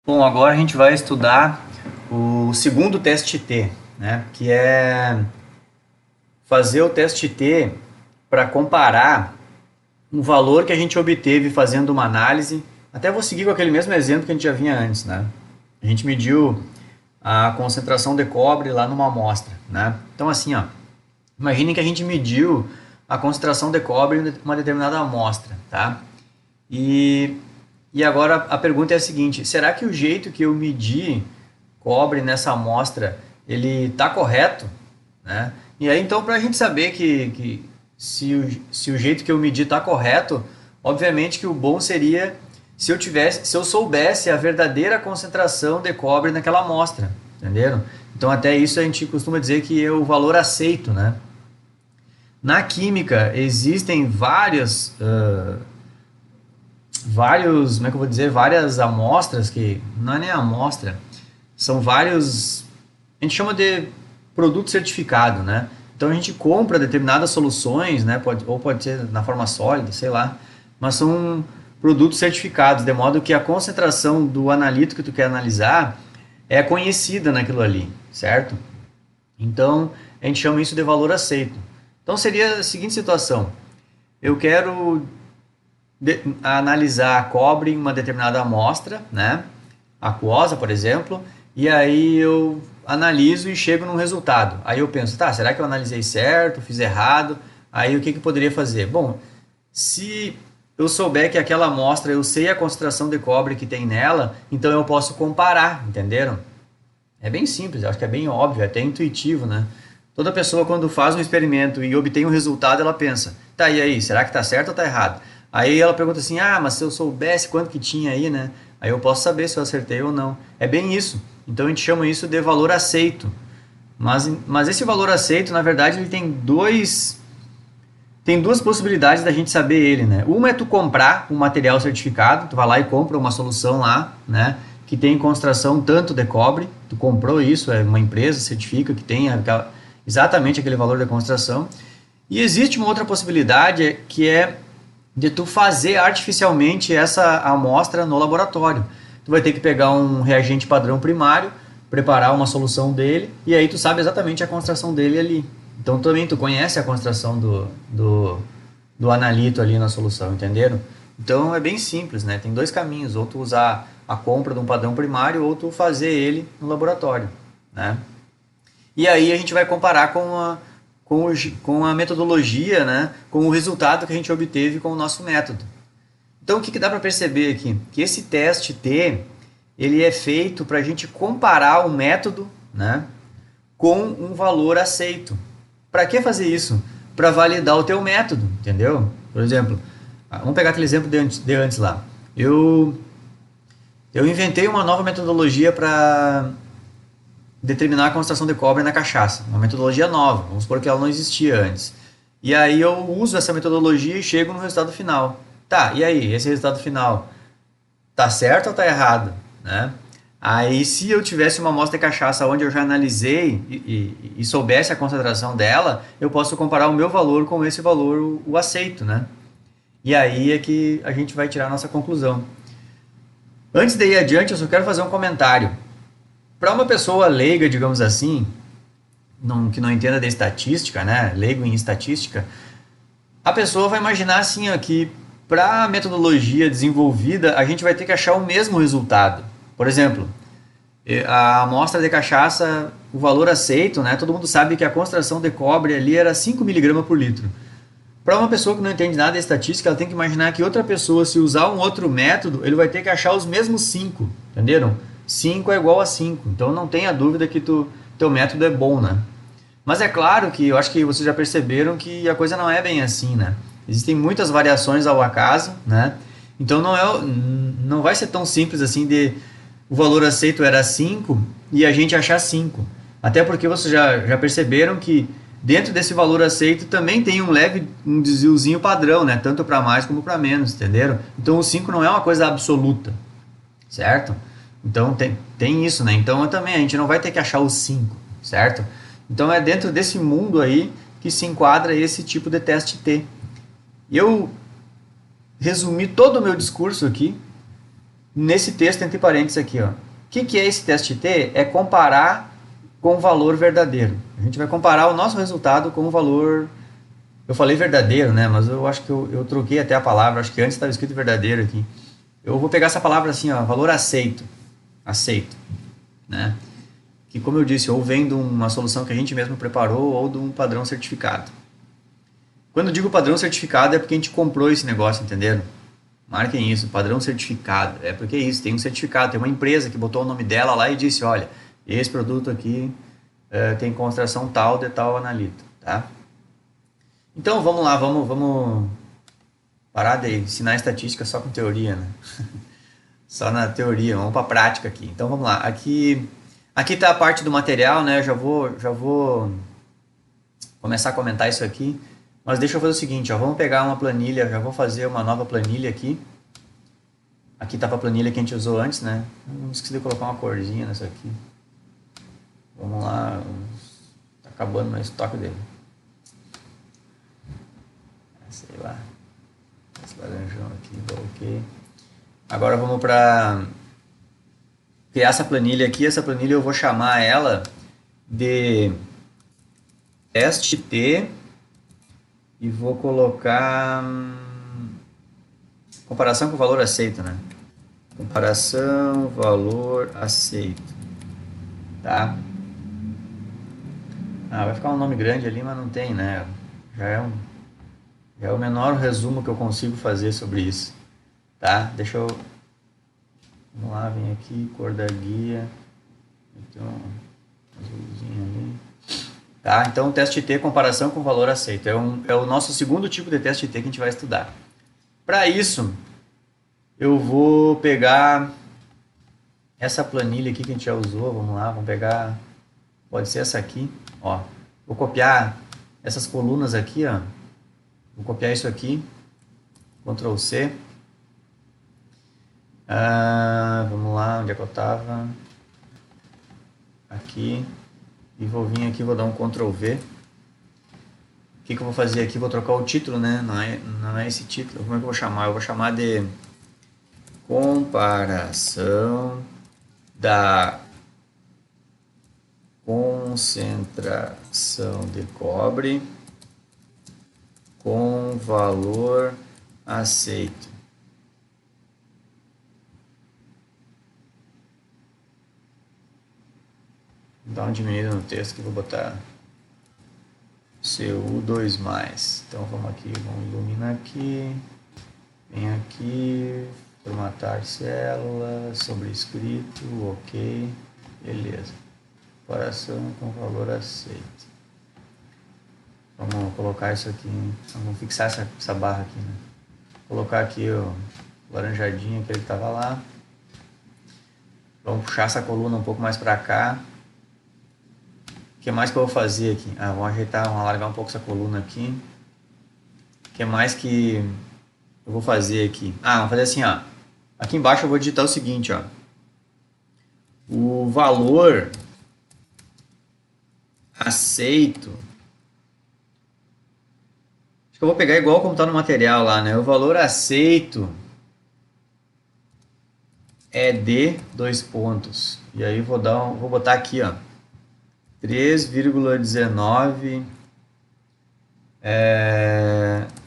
Bom, agora a gente vai estudar o segundo teste T, né? Que é fazer o teste T para comparar um valor que a gente obteve fazendo uma análise. Até vou seguir com aquele mesmo exemplo que a gente já vinha antes, né? A gente mediu a concentração de cobre lá numa amostra, né? Então assim, ó, imaginem que a gente mediu a concentração de cobre em uma determinada amostra, tá? E, e agora a pergunta é a seguinte: será que o jeito que eu medi cobre nessa amostra ele está correto, né? E aí então para a gente saber que se o jeito que eu medi está correto, obviamente que o bom seria se eu soubesse a verdadeira concentração de cobre naquela amostra, entenderam? Então até isso a gente costuma dizer que é o valor aceito, né? Na química existem como é que eu vou dizer, várias amostras que não é nem amostra, são vários, a gente chama de produto certificado, né? Então a gente compra determinadas soluções, né? Pode ser na forma sólida, sei lá, mas são produtos certificados, de modo que a concentração do analito que tu quer analisar é conhecida naquilo ali, certo? Então a gente chama isso de valor aceito. Então seria a seguinte situação: eu quero analisar cobre em uma determinada amostra, né? Aquosa, por exemplo, e aí eu analiso e chego num resultado. Aí eu penso, tá, será que eu analisei certo, fiz errado? Aí o que eu poderia fazer? Bom, se eu souber que aquela amostra eu sei a concentração de cobre que tem nela, então eu posso comparar, entenderam? É bem simples, acho que é bem óbvio, é até intuitivo, né? Toda pessoa, quando faz um experimento e obtém um resultado, ela pensa, tá, e aí, será que tá certo ou tá errado? Aí ela pergunta assim, ah, mas se eu soubesse quanto que tinha aí, né? Aí eu posso saber se eu acertei ou não. É bem isso. Então a gente chama isso de valor aceito. Mas esse valor aceito, na verdade, ele tem duas possibilidades da gente saber ele, né? Uma é tu comprar um material certificado, tu vai lá e compra uma solução lá, né? Que tem concentração tanto de cobre, tu comprou isso, é uma empresa, certifica que tem exatamente aquele valor da concentração. E existe uma outra possibilidade que é de tu fazer artificialmente essa amostra no laboratório. Tu vai ter que pegar um reagente padrão primário, preparar uma solução dele, e aí tu sabe exatamente a concentração dele ali. Então também tu conhece a concentração do analito ali na solução, entenderam? Então é bem simples, né? Tem dois caminhos: ou tu usar a compra de um padrão primário, ou tu fazer ele no laboratório, né? E aí a gente vai comparar com a metodologia, né? Com o resultado que a gente obteve com o nosso método. Então o que dá para perceber aqui? Que esse teste T, ele é feito para a gente comparar o método, né, com um valor aceito. Para que fazer isso? Para validar o teu método, entendeu? Por exemplo, vamos pegar aquele exemplo de antes lá. Eu inventei uma nova metodologia para determinar a concentração de cobre na cachaça. Uma metodologia nova, vamos supor que ela não existia antes. E aí eu uso essa metodologia e chego no resultado final. Tá, e aí, esse resultado final tá certo ou tá errado, né? Aí, se eu tivesse uma amostra de cachaça onde eu já analisei e soubesse a concentração dela, eu posso comparar o meu valor com esse valor, o aceito, né? E aí é que a gente vai tirar a nossa conclusão. Antes de ir adiante, eu só quero fazer um comentário. Para uma pessoa leiga, digamos assim, que não entenda de estatística, né? Leigo em estatística, a pessoa vai imaginar assim, ó, que para a metodologia desenvolvida, a gente vai ter que achar o mesmo resultado. Por exemplo, a amostra de cachaça, o valor aceito, né? Todo mundo sabe que a concentração de cobre ali era 5 mg por litro. Para uma pessoa que não entende nada de estatística, ela tem que imaginar que outra pessoa, se usar um outro método, ele vai ter que achar os mesmos 5, entenderam? 5 é igual a 5, então não tenha dúvida que teu método é bom, né? Mas é claro que eu acho que vocês já perceberam que a coisa não é bem assim, né? Existem muitas variações ao acaso, né? Então não vai ser tão simples assim de o valor aceito era 5 e a gente achar 5. Até porque vocês já perceberam que dentro desse valor aceito também tem um desviozinho padrão, né? Tanto para mais como para menos, entenderam? Então o 5 não é uma coisa absoluta, certo? Então tem isso, né? Então também a gente não vai ter que achar o 5, certo? Então é dentro desse mundo aí que se enquadra esse tipo de teste T. Eu resumi todo o meu discurso aqui nesse texto entre parênteses aqui, ó. O que é esse teste T? É comparar com o valor verdadeiro. A gente vai comparar o nosso resultado com o valor... Eu falei verdadeiro, né? Mas eu acho que eu troquei até a palavra. Acho que antes estava escrito verdadeiro aqui. Eu vou pegar essa palavra assim, ó, valor aceito. Aceito, né? Que, como eu disse, ou vem de uma solução que a gente mesmo preparou ou de um padrão certificado. Quando eu digo padrão certificado é porque a gente comprou esse negócio, entenderam? Marquem isso, padrão certificado. É porque é isso, tem um certificado, tem uma empresa que botou o nome dela lá e disse, olha, esse produto aqui tem concentração tal de tal analito, tá? Então, vamos lá, vamos parar de ensinar estatística só com teoria, né? Só na teoria, vamos para a prática aqui. Então, vamos lá. Aqui está a parte do material, né? Já vou começar a comentar isso aqui. Mas deixa eu fazer o seguinte, ó, vamos pegar uma planilha, já vou fazer uma nova planilha aqui. Aqui estava a planilha que a gente usou antes, né? Não esqueci de colocar uma corzinha nessa aqui. Vamos lá, tá acabando meu estoque dele. Sei lá, esse laranjão aqui, ok. Agora vamos para criar essa planilha aqui. Essa planilha eu vou chamar ela de teste T e vou colocar comparação com valor aceito, né? Comparação, valor aceito, tá? Vai ficar um nome grande ali, mas não tem, né? Já é o menor resumo que eu consigo fazer sobre isso, tá? Deixa eu... Vamos lá, vem aqui, cor da guia. Então, azulzinho ali. Tá? Então, teste T, comparação com valor aceito. É o nosso segundo tipo de teste T que a gente vai estudar. Para isso, eu vou pegar essa planilha aqui que a gente já usou. Vamos lá, vamos pegar... Pode ser essa aqui, ó. Vou copiar essas colunas aqui, ó. Vou copiar isso aqui. Ctrl C. Vamos lá, onde é que eu estava? Aqui. E vou vir aqui, vou dar um Ctrl V. O que eu vou fazer aqui? Vou trocar o título, né? Não é esse título. Como é que eu vou chamar? Eu vou chamar de comparação da concentração de cobre com valor aceito. Vou dar uma diminuída no texto que eu vou botar CU2+. Então vamos aqui, vamos iluminar aqui. Vem aqui, formatar célula, sobrescrito, ok. Beleza. Comparação com valor aceito. Vamos colocar isso aqui, vamos fixar essa barra aqui, né? Colocar aqui o laranjadinho, aquele que estava lá. Vamos puxar essa coluna um pouco mais para cá. O que mais que eu vou fazer aqui? Vamos ajeitar, vamos alargar um pouco essa coluna aqui. O que mais que eu vou fazer aqui? Vamos fazer assim, ó. Aqui embaixo eu vou digitar o seguinte, ó. O valor aceito. Acho que eu vou pegar igual como está no material lá, né? O valor aceito é de 2 pontos. E aí vou botar aqui, ó, 3,19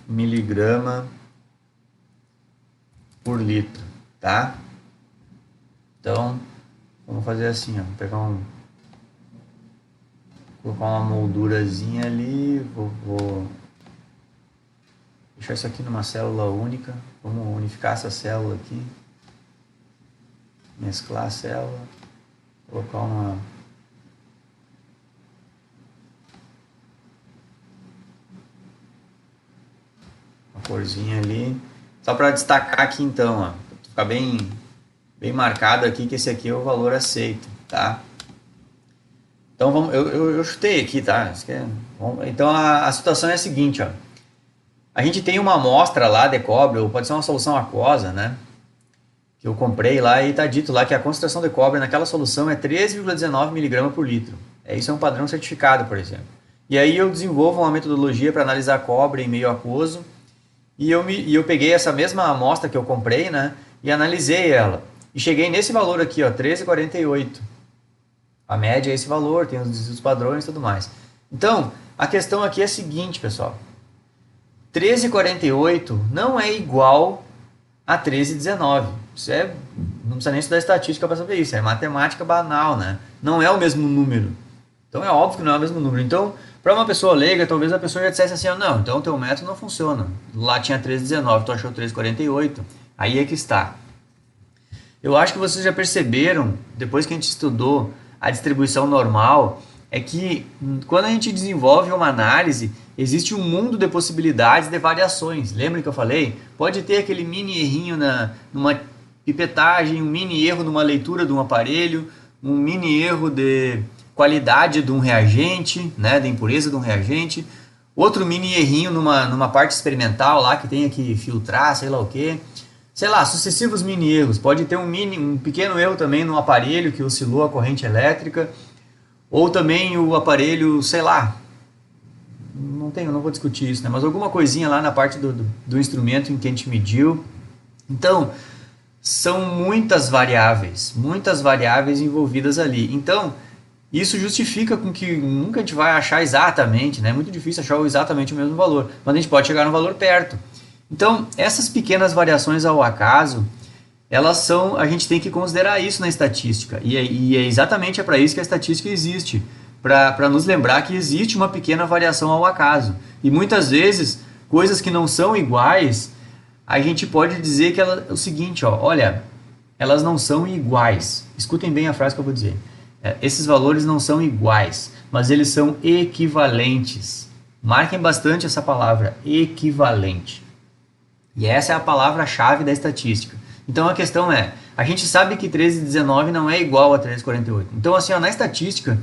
miligrama por litro, tá? Então, vamos fazer assim, ó, vou pegar colocar uma moldurazinha ali, vou deixar isso aqui numa célula única. Vamos unificar essa célula aqui, mesclar a célula, colocar uma corzinha ali, só para destacar aqui então, ó, ficar bem marcado aqui que esse aqui é o valor aceito, tá? Então vamos, eu chutei aqui, tá? Então a situação é a seguinte, ó. A gente tem uma amostra lá de cobre, ou pode ser uma solução aquosa, né? Que eu comprei lá e está dito lá que a concentração de cobre naquela solução é 3,19 mg por litro. Isso é um padrão certificado, por exemplo. E aí eu desenvolvo uma metodologia para analisar cobre em meio aquoso. E eu peguei essa mesma amostra que eu comprei, né? E analisei ela. e cheguei nesse valor aqui, ó, 13,48. A média é esse valor, tem os desvios padrões e tudo mais. Então, a questão aqui é a seguinte, pessoal. 13,48 não é igual a 13,19. Isso é, não precisa nem estudar estatística para saber isso, é matemática banal, né? Não é o mesmo número. Então é óbvio que não é o mesmo número. Então, para uma pessoa leiga, talvez a pessoa já dissesse assim, não, então o teu método não funciona. Lá tinha 13,19, tu achou 13,48. Aí é que está. Eu acho que vocês já perceberam, depois que a gente estudou a distribuição normal, é que quando a gente desenvolve uma análise, existe um mundo de possibilidades de variações. Lembra que eu falei? Pode ter aquele mini errinho numa pipetagem, um mini erro numa leitura de um aparelho, um mini erro de qualidade de um reagente, né, de impureza de um reagente, outro mini errinho numa parte experimental lá que tenha que filtrar, sei lá o que. Sei lá, sucessivos mini erros. Pode ter um pequeno erro também no aparelho que oscilou a corrente elétrica, ou também o aparelho, sei lá, não vou discutir isso, né? Mas alguma coisinha lá na parte do instrumento em que a gente mediu. Então, são muitas variáveis envolvidas ali. Então, isso justifica com que nunca a gente vai achar exatamente, né? É muito difícil achar exatamente o mesmo valor, mas a gente pode chegar no valor perto. Então, essas pequenas variações ao acaso, a gente tem que considerar isso na estatística. E é exatamente para isso que a estatística existe, para nos lembrar que existe uma pequena variação ao acaso. E muitas vezes, coisas que não são iguais, a gente pode dizer que é o seguinte, ó, olha, elas não são iguais. Escutem bem a frase que eu vou dizer. Esses valores não são iguais, mas eles são equivalentes. Marquem bastante essa palavra, equivalente. E essa é a palavra-chave da estatística. Então a questão é, a gente sabe que 13,19 não é igual a 13,48. Então assim, ó, na estatística,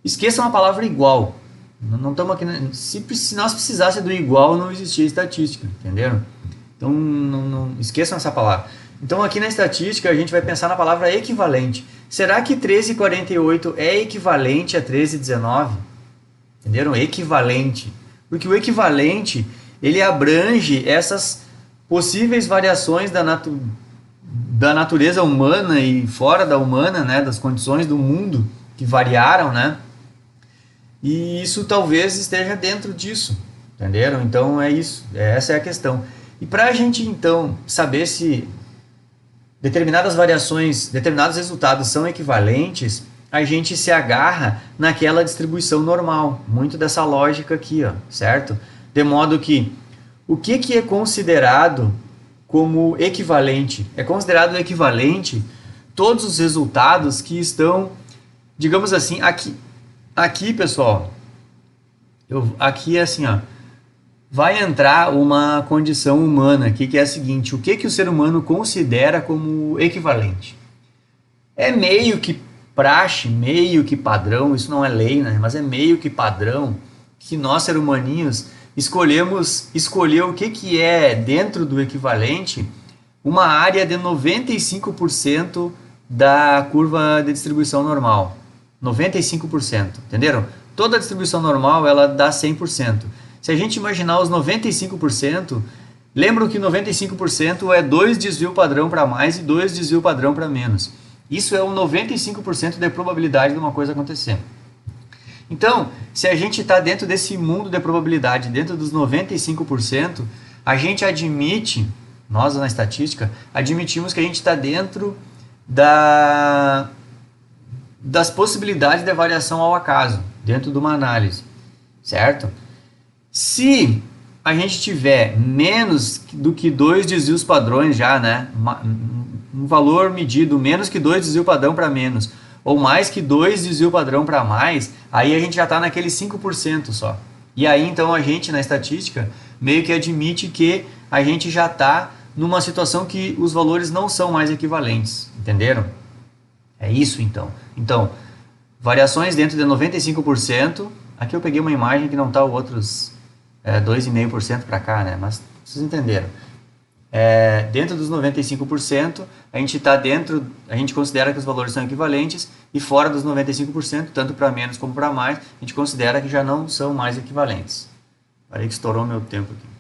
esqueçam a palavra igual. Não estamos aqui, se nós precisássemos do igual, não existia estatística, entenderam? Então não esqueçam essa palavra. Então aqui na estatística a gente vai pensar na palavra equivalente. Será que 13,48 é equivalente a 13,19? Entenderam? Equivalente. Porque o equivalente, ele abrange essas possíveis variações da natureza humana e fora da humana, né, das condições do mundo que variaram, né? E isso talvez esteja dentro disso, entenderam? Então é isso, essa é a questão. E para a gente então saber se determinadas variações, determinados resultados são equivalentes, a gente se agarra naquela distribuição normal, muito dessa lógica aqui, ó, certo? De modo que o que é considerado como equivalente? É considerado equivalente todos os resultados que estão, digamos assim, aqui pessoal, aqui é assim, ó, vai entrar uma condição humana aqui que é a seguinte, o que o ser humano considera como equivalente? É meio que praxe, meio que padrão, isso não é lei, né? Mas é meio que padrão que nós, seres humaninhos, escolher o que é, dentro do equivalente, uma área de 95% da curva de distribuição normal. 95%, entenderam? Toda a distribuição normal, ela dá 100%. Se a gente imaginar os 95%, lembram que 95% é 2 desvio padrão para mais e 2 desvio padrão para menos. Isso é o 95% de probabilidade de uma coisa acontecer. Então, se a gente está dentro desse mundo de probabilidade, dentro dos 95%, a gente admite, nós na estatística, admitimos que a gente está dentro das possibilidades de variação ao acaso, dentro de uma análise, certo? Se a gente tiver menos do que 2 desvios padrões já, né, um valor medido menos que 2 desvio padrão para menos, ou mais que 2 desvio padrão para mais, aí a gente já está naquele 5% só. E aí então a gente na estatística meio que admite que a gente já está numa situação que os valores não são mais equivalentes, entenderam? É isso então. Então, variações dentro de 95%, aqui eu peguei uma imagem que não está outros 2,5% para cá, né? Mas vocês entenderam. Dentro dos 95%, a gente considera que os valores são equivalentes, e fora dos 95%, tanto para menos como para mais, a gente considera que já não são mais equivalentes. Parei que estourou meu tempo aqui.